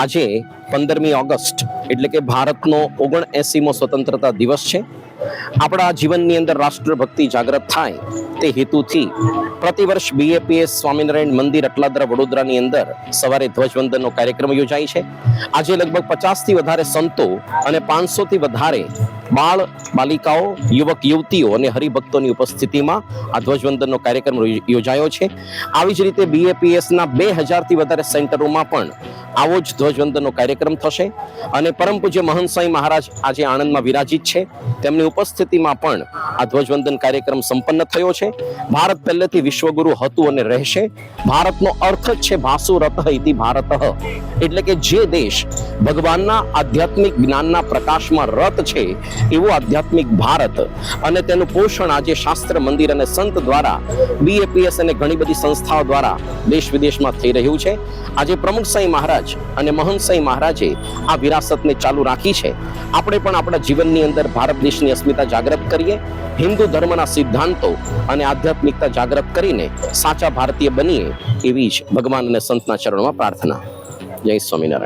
આજે 15મી ઓગસ્ટ એટલે કે ભારતનો 79મો સ્વતંત્રતા દિવસ છે. આપણા જીવનની અંદર રાષ્ટ્રભક્તિ જાગૃત થાય તે હેતુથી પ્રતિવર્ષ BAPS સ્વામિનારાયણ મંદિર અટલાદરા વડોદરાની અંદર સવારે ધ્વજવંદનનો કાર્યક્રમ યોજાય છે. આજે લગભગ 50થી વધારે સંતો અને 500થી વધારે બાળ બાલિકાઓ, યુવક યુવતીઓ અને હરિભક્તોની ઉપસ્થિતિમાં આ ધ્વજવંદનનો કાર્યક્રમ યોજાયો છે. આવી જ રીતે BAPSના 2000થી વધારે સેન્ટરોમાં પણ આવો જ ધ્વજવંદનનો કાર્યક્રમ થશે અને પરમ પૂજ્ય મહંત સાંઈ મહારાજ આજે આણંદમાં વિરાજિત છે. તેમની ઉપસ્થિતિમાં પણ આ ધ્વજવંદન કાર્યક્રમ સંપન્ન થયો છે. ભારત પહેલેથી વિશ્વગુરુ હતું અને રહેશે. ભારતનો અર્થ જ છે ભાસુ રતઃ ઇતિ ભારતઃ, એટલે કે જે દેશ ભગવાનના આધ્યાત્મિક જ્ઞાનના પ્રકાશમાં રત છે એવું આધ્યાત્મિક ભારત, અને તેનું પોષણ આજે શાસ્ત્ર મંદિર અને સંત દ્વારા, BAPS અને ઘણી બધી સંસ્થાઓ દ્વારા દેશ વિદેશમાં થઈ રહ્યું છે. આજે પ્રમુખ સાંઈ મહારાજ અને મહંત સાંઈ મહારાજે આ વિરાસતને ચાલુ રાખી છે. આપણે પણ આપણા જીવનની અંદર ભારત દેશની અસ્મિતા જાગૃત કરીએ, હિન્દુ ધર્મના સિદ્ધાંતો અને આધ્યાત્મિકતા જાગૃત કરીને સાચા ભારતીય બનીએ, એવી જ ભગવાન અને સંતના ચરણોમાં પ્રાર્થના. જય સ્વામિનારાયણ.